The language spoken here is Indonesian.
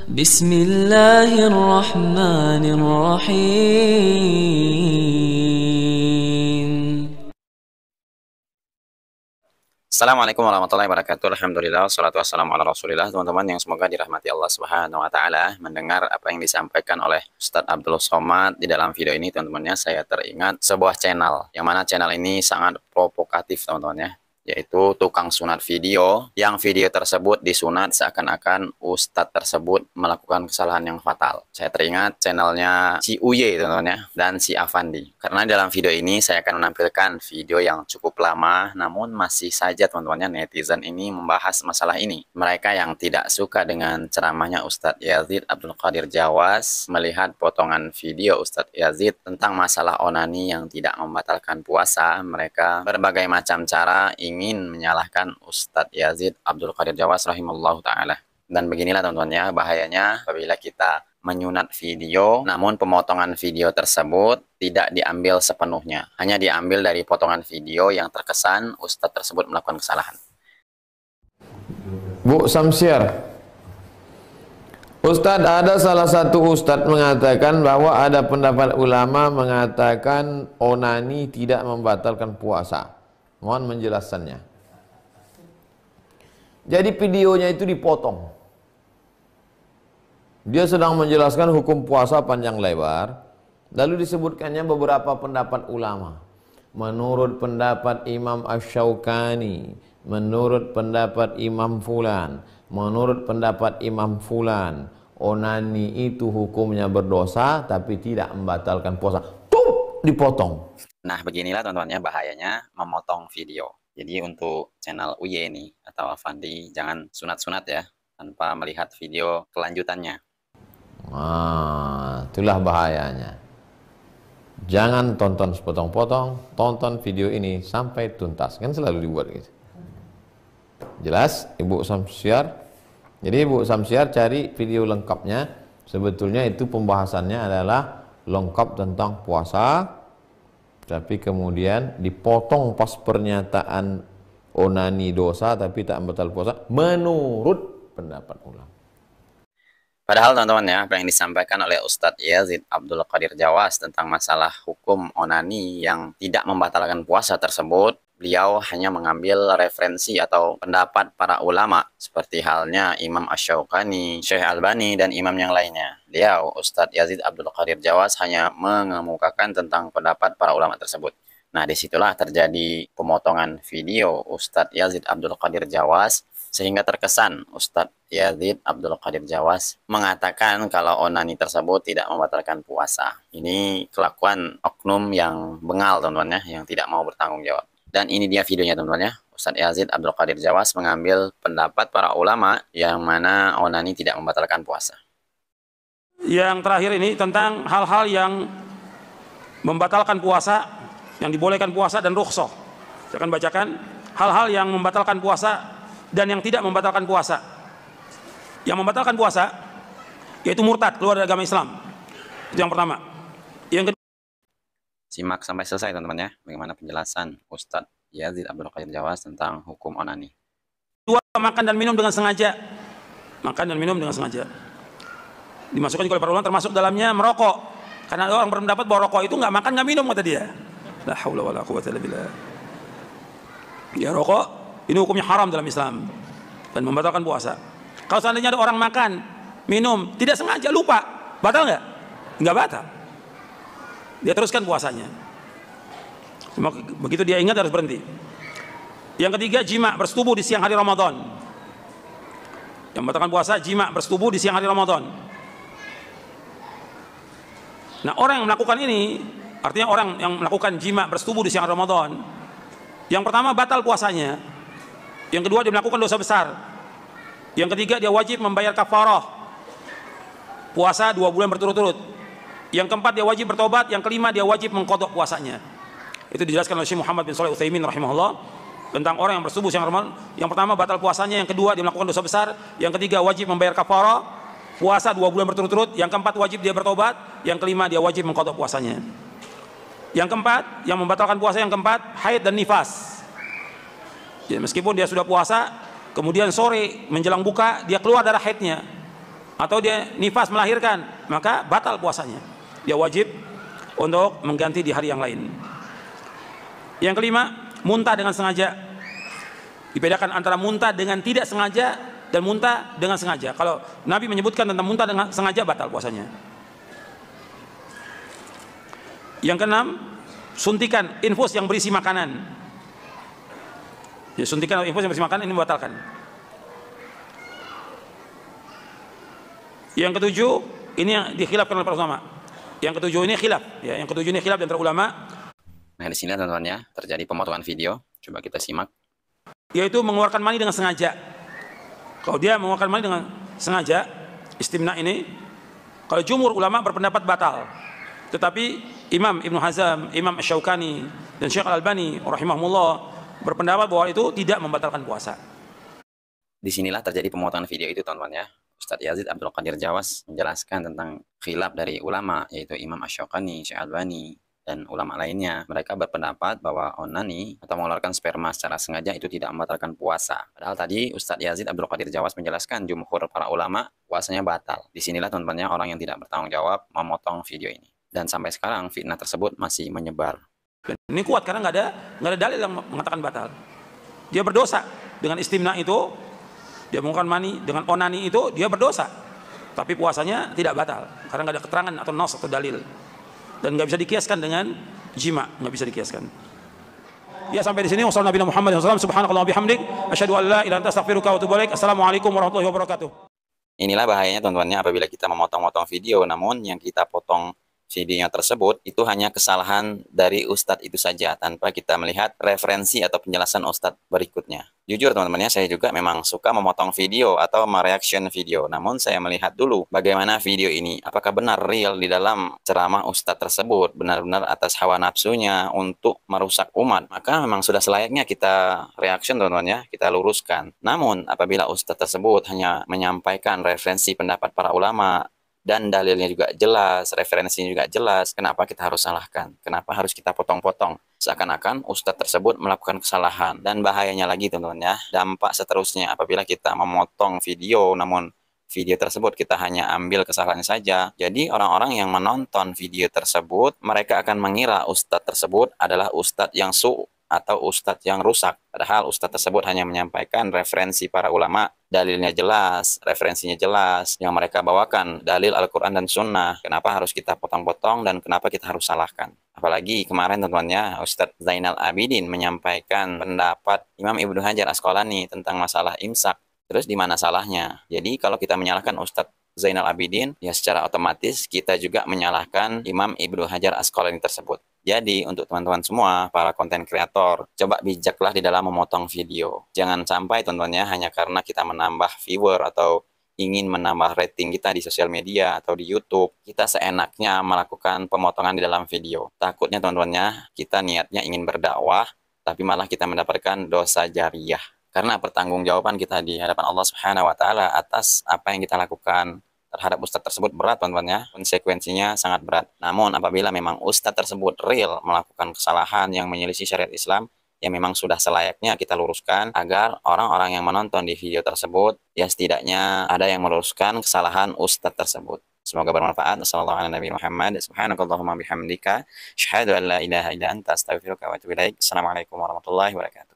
Bismillahirrahmanirrahim. Assalamualaikum warahmatullahi wabarakatuh. Alhamdulillah, wassalatu wassalamu ala rasulillah. Teman-teman yang semoga dirahmati Allah Subhanahu wa Ta'ala, mendengar apa yang disampaikan oleh Ustadz Abdul Somad di dalam video ini, teman-temannya, saya teringat sebuah channel, yang mana channel ini sangat provokatif, teman-temannya, yaitu tukang sunat video, yang video tersebut disunat seakan-akan ustadz tersebut melakukan kesalahan yang fatal. Saya teringat channelnya si Uye, teman-teman, dan si Afandi. Karena dalam video ini saya akan menampilkan video yang cukup lama, namun masih saja, teman-temannya, netizen ini membahas masalah ini. Mereka yang tidak suka dengan ceramahnya Ustadz Yazid Abdul Qadir Jawas, melihat potongan video Ustadz Yazid tentang masalah onani yang tidak membatalkan puasa, mereka berbagai macam cara ingin menyalahkan Ustadz Yazid Abdul Qadir Jawas rahimallahu ta'ala. Dan beginilah, teman-temannya, bahayanya apabila kita menyunat video, namun pemotongan video tersebut tidak diambil sepenuhnya. Hanya diambil dari potongan video yang terkesan Ustadz tersebut melakukan kesalahan. Bu Samsiar, Ustadz, ada salah satu Ustadz mengatakan bahwa ada pendapat ulama mengatakan onani tidak membatalkan puasa. Mohon menjelaskannya. Jadi videonya itu dipotong. Dia sedang menjelaskan hukum puasa panjang lebar, lalu disebutkannya beberapa pendapat ulama. Menurut pendapat Imam Asy-Syaukani, menurut pendapat Imam Fulan, menurut pendapat Imam Fulan, onani itu hukumnya berdosa tapi tidak membatalkan puasa. Tuh, dipotong. Nah, beginilah, teman-temannya, bahayanya memotong video. Jadi untuk channel Uye ini atau Afandi, jangan sunat-sunat ya, tanpa melihat video kelanjutannya. Nah, itulah bahayanya. Jangan tonton sepotong-potong, tonton video ini sampai tuntas. Kan selalu dibuat gitu. Jelas, Ibu Samsiar? Jadi Ibu Samsiar cari video lengkapnya. Sebetulnya itu pembahasannya adalah lengkap tentang puasa, tapi kemudian dipotong pas pernyataan onani dosa tapi tak membatalkan puasa menurut pendapat ulama. Padahal, teman-teman, ya, apa yang disampaikan oleh Ustadz Yazid Abdul Qadir Jawas tentang masalah hukum onani yang tidak membatalkan puasa tersebut, beliau hanya mengambil referensi atau pendapat para ulama, seperti halnya Imam Asy-Syaukani, Syekh Albani, dan imam yang lainnya. Beliau, Ustadz Yazid Abdul Qadir Jawas, hanya mengemukakan tentang pendapat para ulama tersebut. Nah, disitulah terjadi pemotongan video Ustadz Yazid Abdul Qadir Jawas, sehingga terkesan Ustadz Yazid Abdul Qadir Jawas mengatakan kalau onani tersebut tidak membatalkan puasa. Ini kelakuan oknum yang bengal, teman-teman, ya, yang tidak mau bertanggung jawab. Dan ini dia videonya, teman-teman, ya. Ustadz Yazid Abdul Qadir Jawas mengambil pendapat para ulama yang mana onani tidak membatalkan puasa. Yang terakhir ini tentang hal-hal yang membatalkan puasa, yang dibolehkan puasa dan rukhsah. Saya akan bacakan hal-hal yang membatalkan puasa dan yang tidak membatalkan puasa. Yang membatalkan puasa yaitu murtad, keluar dari agama Islam. Itu yang pertama. Yang kedua, simak sampai selesai, teman-teman, ya, bagaimana penjelasan Ustadz Yazid Abdul Qadir Jawas tentang hukum onani. makan dan minum dengan sengaja. Makan dan minum dengan sengaja. Dimasukkan juga oleh para ulama, termasuk dalamnya merokok. Karena orang berpendapat bahwa rokok itu nggak makan nggak minum, kata dia. La haula wala quwwata illa billah. Ya, rokok ini hukumnya haram dalam Islam dan membatalkan puasa. Kalau seandainya ada orang makan, minum, tidak sengaja, lupa, batal nggak? Nggak batal. Dia teruskan puasanya. Begitu dia ingat harus berhenti. Yang ketiga, jima bersetubuh di siang hari Ramadan. Yang membatalkan puasa, jima bersetubuh di siang hari Ramadan. Nah, orang yang melakukan ini, artinya orang yang melakukan jima bersetubuh di siang hari Ramadan, yang pertama batal puasanya. Yang kedua, dia melakukan dosa besar. Yang ketiga, dia wajib membayar kafarah puasa 2 bulan berturut-turut. Yang keempat, dia wajib bertobat. Yang kelima, dia wajib mengqadha puasanya. Itu dijelaskan oleh Syekh Muhammad bin Shalih Al-Utsaimin rahimahullah tentang orang yang bersetubuh siang Ramadan. Yang pertama, batal puasanya. Yang kedua, dia melakukan dosa besar. Yang ketiga, wajib membayar kafarah puasa 2 bulan berturut-turut. Yang keempat, wajib dia bertobat. Yang kelima, dia wajib mengqadha puasanya. Yang keempat, yang membatalkan puasa yang keempat, haid dan nifas. Jadi, meskipun dia sudah puasa, kemudian sore menjelang buka dia keluar darah haidnya, atau dia nifas melahirkan, maka batal puasanya. Dia wajib untuk mengganti di hari yang lain. Yang kelima, muntah dengan sengaja. Dibedakan antara muntah dengan tidak sengaja dan muntah dengan sengaja. Kalau Nabi menyebutkan tentang muntah dengan sengaja, batal puasanya. Yang keenam, suntikan infus yang berisi makanan. Ya, suntikan infus yang berisi makanan ini membatalkan. Yang ketujuh, ini yang dikhilafkan oleh para ulama. Yang ketujuh ini khilaf, ya, yang ketujuh ini khilaf di antara ulama. Nah, di sini teman-teman ya, terjadi pemotongan video. Coba kita simak. Yaitu mengeluarkan mani dengan sengaja. Kalau dia mengeluarkan mani dengan sengaja, istimna ini, kalau jumhur ulama berpendapat batal. Tetapi Imam Ibnu Hazm, Imam Asy-Syaukani, dan Syekh Al-Albani rahimahumullah berpendapat bahwa itu tidak membatalkan puasa. Disinilah terjadi pemotongan video itu teman-teman ya. Ustadz Yazid Abdul Qadir Jawas menjelaskan tentang khilaf dari ulama, yaitu Imam Asy-Syaukani, Syekh Al-Albani, dan ulama lainnya. Mereka berpendapat bahwa onani atau mengeluarkan sperma secara sengaja itu tidak membatalkan puasa. Padahal tadi Ustadz Yazid Abdul Qadir Jawas menjelaskan jumhur para ulama puasanya batal. Disinilah teman-temannya orang yang tidak bertanggung jawab memotong video ini. Dan sampai sekarang fitnah tersebut masih menyebar. Dan ini kuat karena nggak ada dalil yang mengatakan batal. Dia berdosa dengan istimna itu, dia mengeluarkan mani dengan onani itu, dia berdosa. Tapi puasanya tidak batal karena nggak ada keterangan atau nas atau dalil. Dan nggak bisa dikiaskan dengan jima, nggak bisa dikiaskan. Ya, sampai di sini. Wassalamualaikum warahmatullahi wabarakatuh. Subhanakallah wa bihamdik, asyhadu an la ilaha illa anta astaghfiruka wa atubu ilaik. Assalamualaikum warahmatullahi wabarakatuh. Inilah bahayanya teman-temannya apabila kita memotong-motong video, namun yang kita potong videonya tersebut itu hanya kesalahan dari ustadz itu saja tanpa kita melihat referensi atau penjelasan ustadz berikutnya. Jujur teman-teman ya, saya juga memang suka memotong video atau mereaction video, namun saya melihat dulu bagaimana video ini, apakah benar real di dalam ceramah ustadz tersebut, benar-benar atas hawa nafsunya untuk merusak umat, maka memang sudah selayaknya kita reaction teman-teman ya, kita luruskan. Namun apabila ustadz tersebut hanya menyampaikan referensi pendapat para ulama dan dalilnya juga jelas, referensinya juga jelas, kenapa kita harus salahkan? Kenapa harus kita potong-potong? Seakan-akan ustadz tersebut melakukan kesalahan. Dan bahayanya lagi teman-teman ya, dampak seterusnya apabila kita memotong video, namun video tersebut kita hanya ambil kesalahannya saja. Jadi orang-orang yang menonton video tersebut, mereka akan mengira ustadz tersebut adalah ustadz yang atau ustadz yang rusak. Padahal ustadz tersebut hanya menyampaikan referensi para ulama, dalilnya jelas, referensinya jelas, yang mereka bawakan dalil Al-Quran dan Sunnah. Kenapa harus kita potong-potong dan kenapa kita harus salahkan? Apalagi kemarin teman-temannya Ustadz Zainal Abidin menyampaikan pendapat Imam Ibnu Hajar Asqalani tentang masalah imsak. Terus di mana salahnya? Jadi kalau kita menyalahkan Ustadz Zainal Abidin, ya secara otomatis kita juga menyalahkan Imam Ibnu Hajar Asqalani tersebut. Jadi untuk teman-teman semua, para konten kreator, coba bijaklah di dalam memotong video. Jangan sampai teman-temannya hanya karena kita menambah viewer atau ingin menambah rating kita di sosial media atau di YouTube, kita seenaknya melakukan pemotongan di dalam video. Takutnya teman-temannya, kita niatnya ingin berdakwah, tapi malah kita mendapatkan dosa jariyah. Karena pertanggungjawaban kita di hadapan Allah Subhanahu wa Ta'ala atas apa yang kita lakukan terhadap ustadz tersebut berat teman-teman ya, konsekuensinya sangat berat. Namun apabila memang ustadz tersebut real melakukan kesalahan yang menyelisih syariat Islam, ya memang sudah selayaknya kita luruskan agar orang-orang yang menonton di video tersebut ya setidaknya ada yang meluruskan kesalahan ustadz tersebut. Semoga bermanfaat. Wassalamualaikum warahmatullahi wabarakatuh.